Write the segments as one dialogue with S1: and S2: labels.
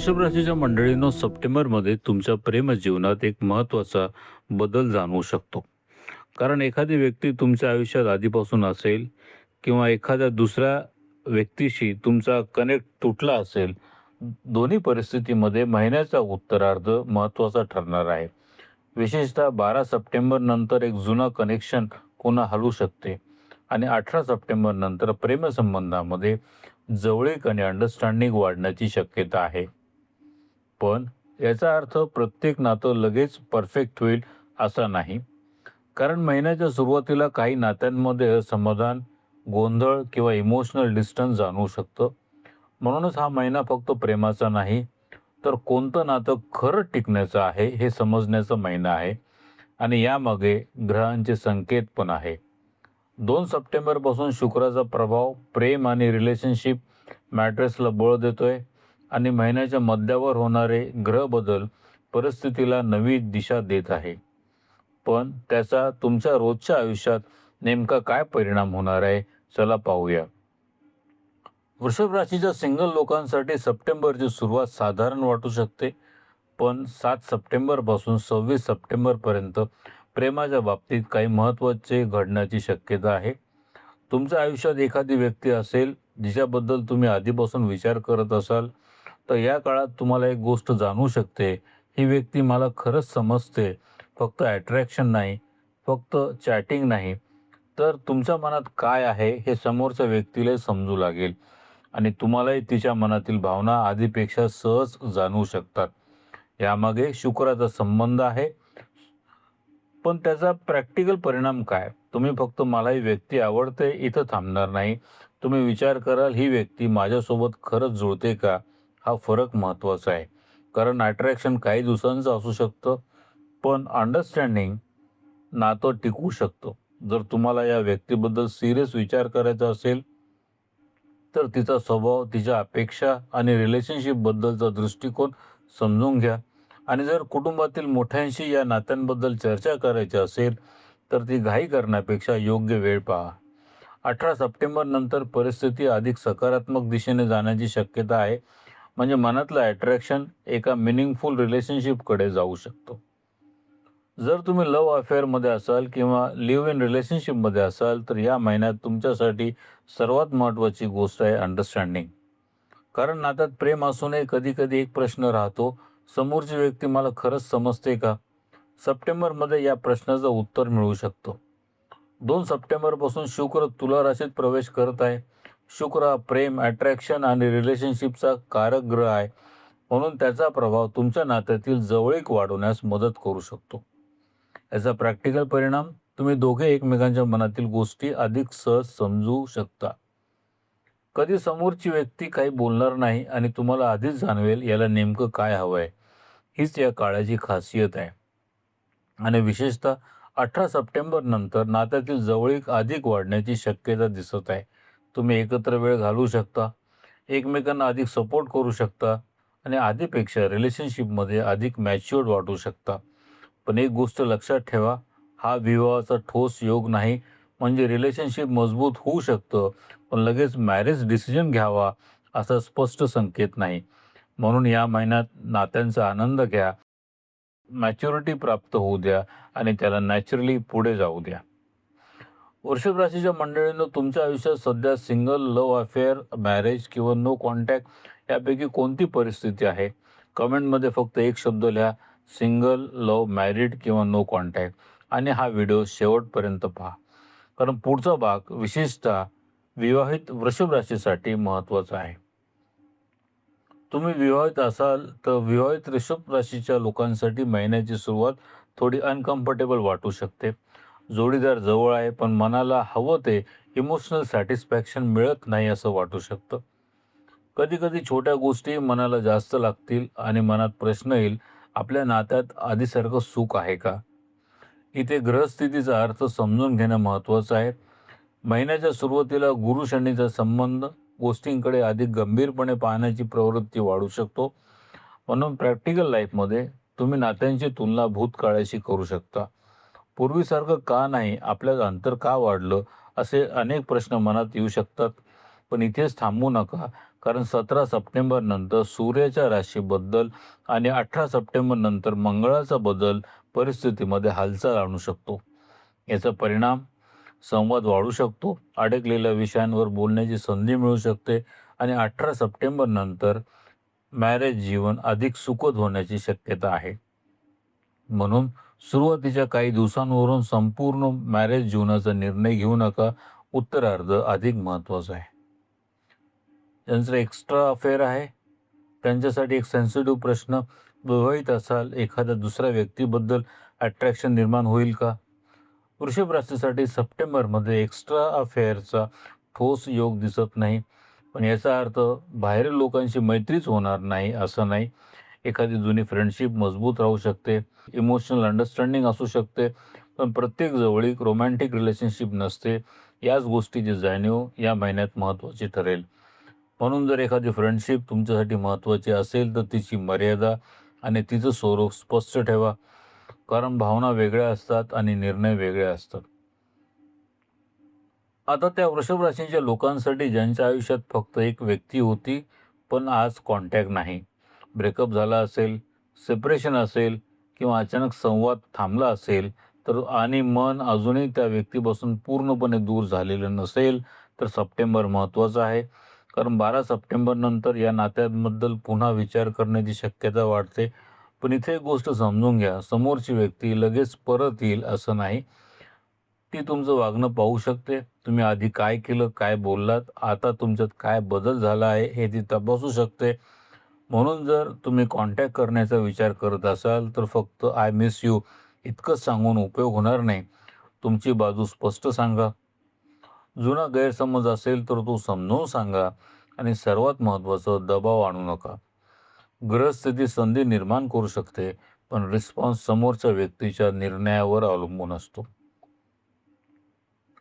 S1: वृषभ राशीच्या मंडळींनो, सप्टेंबरमध्ये तुमच्या प्रेम जीवनात एक महत्त्वाचा बदल जाणवू शकतो. कारण एखादी व्यक्ती तुमच्या आयुष्यात आधीपासून असेल किंवा एखाद्या दुसऱ्या व्यक्तीशी तुमचा कनेक्ट तुटला असेल. दोन्ही परिस्थितीमध्ये महिन्याचा उत्तरार्ध महत्त्वाचा ठरणार आहे. विशेषतः 12 सप्टेंबर नंतर एक जुनं कनेक्शन पुन्हा हलू शकते आणि 18 सप्टेंबर नंतर प्रेमसंबंधामध्ये जवळीक आणि अंडरस्टँडिंग वाढण्याची शक्यता आहे. पण याचा अर्थ प्रत्येक नातं लगेच परफेक्ट होईल असा नाही. कारण महिन्याच्या सुरुवातीला काही नात्यांमध्ये असमाधान, गोंधळ किंवा इमोशनल डिस्टन्स जाणवू शकतं. म्हणूनच हा महिना फक्त प्रेमाचा नाही, तर कोणतं नातं खरं टिकण्याचं आहे हे समजण्याचा महिना आहे. आणि यामागे ग्रहांचे संकेत पण आहे. 2 सप्टेंबरपासून शुक्राचा प्रभाव प्रेम आणि रिलेशनशिप मॅट्रेसला बळ देतोय आणि महिन्याच्या मध्यावर होणारे ग्रह बदल परिस्थितीला नवी दिशा देत आहे. पण त्याचा तुमच्या रोजच्या आयुष्यात नेमका काय परिणाम होणार आहे, चला पाहूया. वृषभ राशीच्या सिंगल लोकांसाठी सप्टेंबरची सुरुवात साधारण वाटू शकते. पण 7 सप्टेंबरपासून 26 सप्टेंबरपर्यंत प्रेमाच्या बाबतीत काही महत्त्वाचे घडण्याची शक्यता आहे. तुमच्या आयुष्यात एखादी व्यक्ती असेल जिच्याबद्दल तुम्ही आधीपासून विचार करत असाल, तर या काळात तुम्हाला एक गोष्ट जाणवू शकते, ही व्यक्ती मला खरंच समजते. फक्त अट्रॅक्शन नाही, फक्त चॅटिंग नाही, तर तुमच्या मनात काय आहे हे समोरच्या व्यक्तीला समजू लागेल आणि तुम्हालाही तिच्या मनातील भावना आधीपेक्षा सहज जाणवू शकतात. यामागे शुक्राचा संबंध आहे. पण त्याचा प्रॅक्टिकल परिणाम काय? तुम्ही फक्त मला ही व्यक्ती आवडते इथं थांबणार नाही. तुम्ही विचार कराल, ही व्यक्ती माझ्यासोबत खरंच जुळते का? हा फरक महत्त्वाचा आहे. कारण अट्रॅक्शन काही दिवसांचं असू शकतं, पण अंडरस्टँडिंग नातं टिकवू शकतं. जर तुम्हाला या व्यक्तीबद्दल सिरियस विचार करायचा असेल, तर तिचा स्वभाव, तिच्या अपेक्षा आणि रिलेशनशिपबद्दलचा दृष्टिकोन समजून घ्या. आणि जर कुटुंबातील मोठ्यांशी या नात्यांबद्दल चर्चा करायची असेल, तर ती घाई करण्यापेक्षा योग्य वेळ पहा. 18 सप्टेंबर नंतर परिस्थिती अधिक सकारात्मक दिशेने जाण्याची शक्यता आहे. म्हणजे मनातलं अट्रॅक्शन एका मिनिंगफुल रिलेशनशिपकडे जाऊ शकतो. जर तुम्ही लव्ह अफेअरमध्ये असाल किंवा लिव्ह इन रिलेशनशिपमध्ये असाल, तर या महिन्यात तुमच्यासाठी सर्वात महत्त्वाची गोष्ट आहे अंडरस्टँडिंग. कारण नात्यात प्रेम असूनही कधी-कधी एक प्रश्न राहतो, समोरची व्यक्ती मला खरंच समजते का? सप्टेंबरमध्ये या प्रश्नाचं उत्तर मिळू शकतं. 2 सप्टेंबरपासून शुक्र तुला राशीत प्रवेश करत आहे. शुक्र हा प्रेम, अट्रॅक्शन आणि रिलेशनशिपचा कारक ग्रह आहे. म्हणून त्याचा प्रभाव तुमच्या नात्यातील जवळीक वाढवण्यास मदत करू शकतो. याचा प्रॅक्टिकल परिणाम, तुम्ही दोघे एकमेकांच्या मनातील गोष्टी अधिक सहज समजू शकता. कधी समोरची व्यक्ती काही बोलणार नाही आणि तुम्हाला आधीच जाणवेल याला नेमकं काय हवं आहे. हीच या काळाची खासियत आहे. आणि विशेषतः 18 सप्टेंबर नंतर नात्यातील जवळीक अधिक वाढण्याची शक्यता दिसत आहे. तुम्ही एकत्र वेळ घालवू शकता, एकमेकांना अधिक सपोर्ट करू शकता आणि आधीपेक्षा रिलेशनशिपमध्ये अधिक मॅच्युअर्ड वाटू शकता. पण एक गोष्ट लक्षात ठेवा, हा विवाहाचा ठोस योग नाही. म्हणजे रिलेशनशिप मजबूत होऊ शकतं, पण लगेच मॅरेज डिसिजन घ्यावा असा स्पष्ट संकेत नाही. म्हणून या महिन्यात नात्यांचा आनंद घ्या, मॅच्युरिटी प्राप्त होऊ द्या आणि त्याला नॅचरली पुढे जाऊ द्या. वृषभ राशीच्या मंडळींनो, तुमच्या आयुष्यात सध्या सिंगल, लव्ह अफेअर, मॅरेज किंवा नो कॉन्टॅक्ट यापैकी कोणती परिस्थिती आहे? कमेंटमध्ये फक्त एक शब्द लिहा, सिंगल, लव्ह, मॅरिड किंवा नो कॉन्टॅक्ट, आणि हा व्हिडिओ शेवटपर्यंत पहा. कारण पुढचा भाग विशेषतः विवाहित वृषभ राशीसाठी महत्त्वाचा आहे. तुम्ही विवाहित असाल तर विवाहित वृषभ राशीच्या लोकांसाठी महिन्याची सुरुवात थोडी अनकम्फर्टेबल वाटू शकते. जोडीदार जवळ आहे पण मनाला हवं ते इमोशनल सॅटिस्फॅक्शन मिळत नाही असं वाटू शकतं. कधीकधी छोट्या गोष्टी मनाला जास्त लागतील आणि मनात प्रश्न येईल, आपल्या नात्यात आधीसारखं सुख आहे का? इथे ग्रहस्थितीचा अर्थ समजून घेणं महत्त्वाचं आहे. महिन्याच्या सुरुवातीला गुरु शनीचा संबंध गोष्टींकडे अधिक गंभीरपणे पाहण्याची प्रवृत्ती वाढू शकतो. म्हणून प्रॅक्टिकल लाईफमध्ये तुम्ही नात्यांची तुलना भूतकाळाशी करू शकता. पूर्वीसारखं का नाही, आपल्यात अंतर का वाढलं, असे अनेक प्रश्न मनात येऊ शकतात. पण इथेच थांबू नका, कारण 17 सप्टेंबर नंतर सूर्याच्या राशीबद्दल आणि 18 सप्टेंबर नंतर मंगळाचा बदल परिस्थितीमध्ये हालचाल आणू शकतो. याचा परिणाम संवाद वाढू शकतो, अडकलेल्या विषयांवर बोलण्याची संधी मिळू शकते आणि 18 सप्टेंबर नंतर मॅरेज जीवन अधिक सुखद होण्याची शक्यता आहे. म्हणून सुरुवातीच्या काही दिवसांवरून संपूर्ण मॅरेज जीवनाचा निर्णय घेऊ नका. उत्तरार्ध अधिक महत्त्वाचा आहे. ज्यांचं एक्स्ट्रा अफेअर आहे त्यांच्यासाठी एक सेन्सिटिव्ह प्रश्न, विवाहित असाल, एखाद्या दुसऱ्या व्यक्तीबद्दल अट्रॅक्शन निर्माण होईल का? वृषभ राशीसाठी सप्टेंबरमध्ये एक्स्ट्रा अफेअरचा ठोस योग दिसत नाही, पण याचा अर्थ बाहेरील लोकांशी मैत्रीच होणार नाही असं नाही. एखादी जुनी फ्रेंडशिप मजबूत राहू शकते, इमोशनल अंडरस्टँडिंग असू शकते, पण प्रत्येक जवळीक रोमॅन्टिक रिलेशनशिप नसते. याच गोष्टीची जाणीव या महिन्यात महत्त्वाची ठरेल. म्हणून जर एखादी फ्रेंडशिप तुमच्यासाठी महत्त्वाची असेल तर तिची मर्यादा आणि तिचं स्वरूप स्पष्ट ठेवा, कारण भावना वेगळ्या असतात आणि निर्णय वेगळे असतात. आता त्या वृषभ राशीच्या लोकांसाठी ज्यांच्या आयुष्यात फक्त एक व्यक्ती होती पण आज कॉन्टॅक्ट नाही, ब्रेकअप झाला असेल, सेपरेशन असेल किंवा अचानक संवाद थांबला असेल तर आणि मन अजूनही त्या व्यक्तीपासून पूर्णपणे दूर झालेलं नसेल तर सप्टेंबर महत्त्वाचा आहे. कारण 12 सप्टेंबर नंतर या नात्यांबद्दल पुन्हा विचार करण्याची शक्यता वाढते. पण इथे एक गोष्ट समजून घ्या, समोरची व्यक्ती लगेच परत येईल असं नाही. ती तुमचं वागणं पाहू शकते. तुम्ही आधी काय केलं, काय बोललात, आता तुमच्यात काय बदल झाला आहे हे ती तपासू शकते. म्हणून जर तुम्ही कॉन्टॅक्ट करण्याचा विचार करत असाल तर फक्त आय मिस यू इतकंच सांगून उपयोग होणार नाही. तुमची बाजू स्पष्ट सांगा. जुना गैरसमज असेल तर तो समजावून सांगा आणि सर्वात महत्त्वाचं, दबाव आणू नका. ग्रहस्थिती संधी निर्माण करू शकते, पण रिस्पॉन्स समोरच्या व्यक्तीच्या निर्णयावर अवलंबून असतो.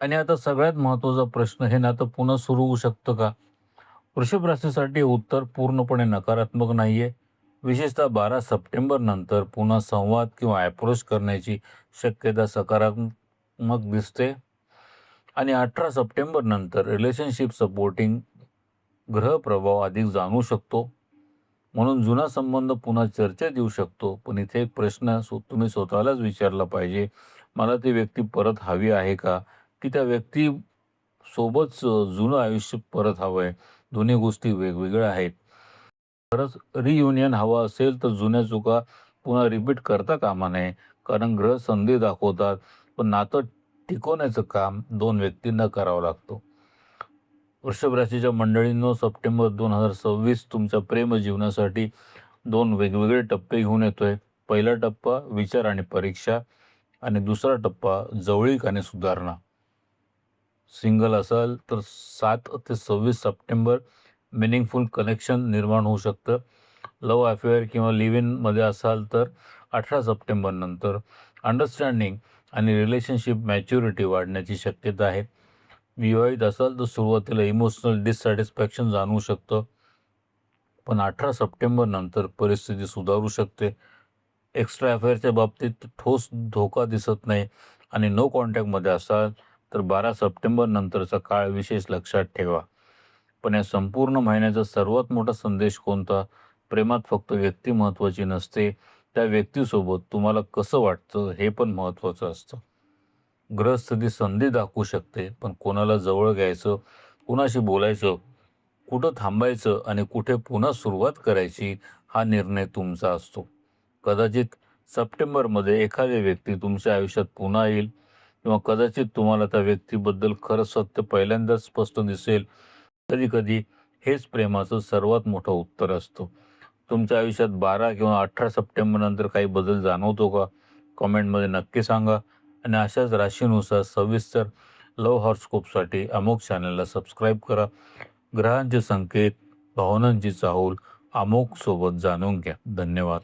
S1: आणि आता सगळ्यात महत्त्वाचा प्रश्न, हे नातं पुन्हा सुरू होऊ शकतं का? वृषभ राशीसाठी उत्तर पूर्णपणे नकारात्मक नाहीये. विशेषतः 12 सप्टेंबर नंतर पुन्हा संवाद किंवा अप्रोच करण्याची शक्यता सकारात्मक दिसते आणि 18 सप्टेंबर नंतर रिलेशनशिप सपोर्टिंग ग्रह प्रभाव अधिक जाणवू शकतो. म्हणून जुना संबंध पुन्हा चर्चेत येऊ शकतो. पण इथे एक प्रश्न तुम्ही स्वतःलाच विचारला पाहिजे, मला ती व्यक्ती परत हवी आहे का, की त्या व्यक्ती सोबतच जुनं आयुष्य परत हवं आहे? दोन्ही गोष्टी वेगवेगळ्या आहेत. खरंच रियुनियन हवं असेल तर जुन्या चुका पुन्हा रिपीट करता कामा नये, कारण ग्रह संधी दाखवतात, पण नातं टिकवण्याचं काम दोन व्यक्तींना करावं लागतं. वृषभ राशीच्या मंडळींनो, सप्टेंबर 2026 तुमच्या प्रेम जीवनासाठी दोन वेगवेगळे टप्पे घेऊन येतोय. पहिला टप्पा विचार आणि परीक्षा आणि दुसरा टप्पा जवळीक आणि सुधारणा. सिंगल असाल तर 7 ते 26 सप्टेंबर मिनिंगफुल कनेक्शन निर्माण होऊ शकतं. लव्ह अफेअर किंवा लिव्ह इनमध्ये असाल तर 18 सप्टेंबर नंतर अंडरस्टँडिंग आणि रिलेशनशिप मॅच्युरिटी वाढण्याची शक्यता आहे. विवाहित असाल तर सुरुवातीला इमोशनल डिससॅटिस्फॅक्शन जाणवू शकतं, पण 18 सप्टेंबर नंतर परिस्थिती सुधारू शकते. एक्स्ट्रा अफेअरच्या बाबतीत ठोस धोका दिसत नाही आणि नो कॉन्टॅक्टमध्ये असाल तर 12 सप्टेंबर नंतरचा काळ विशेष लक्षात ठेवा. पण या संपूर्ण महिन्याचा सर्वात मोठा संदेश कोणता? प्रेमात फक्त व्यक्ती महत्त्वाची नसते, त्या व्यक्तीसोबत तुम्हाला कसं वाटतं हे पण महत्त्वाचं असतं. ग्रहस्थिती संधी दाखवू शकते, पण कोणाला जवळ घ्यायचं, कुणाशी बोलायचं, कुठं थांबायचं आणि कुठे पुन्हा सुरुवात करायची, हा निर्णय तुमचा असतो. कदाचित सप्टेंबरमध्ये एखादी व्यक्ती तुमच्या आयुष्यात पुन्हा येईल किंवा कदाचित तुम्हाला त्या व्यक्तीबद्दल खरं सत्य पहिल्यांदाच स्पष्ट दिसेल. कधी-कधी हेच प्रेमाचं सर्वात मोठं उत्तर असतं. तुमच्या आयुष्यात 12 किंवा 18 सप्टेंबर नंतर काही बदल जाणवतो का? कमेंटमध्ये नक्की सांगा आणि अशाच राशीनुसार सविस्तर लव्ह हॉरोस्कोपसाठी अमोघ चॅनलला सबस्क्राईब करा. ग्रहांचे संकेत, भावनांची चाहूल अमोघ सोबत जाणून घ्या. धन्यवाद.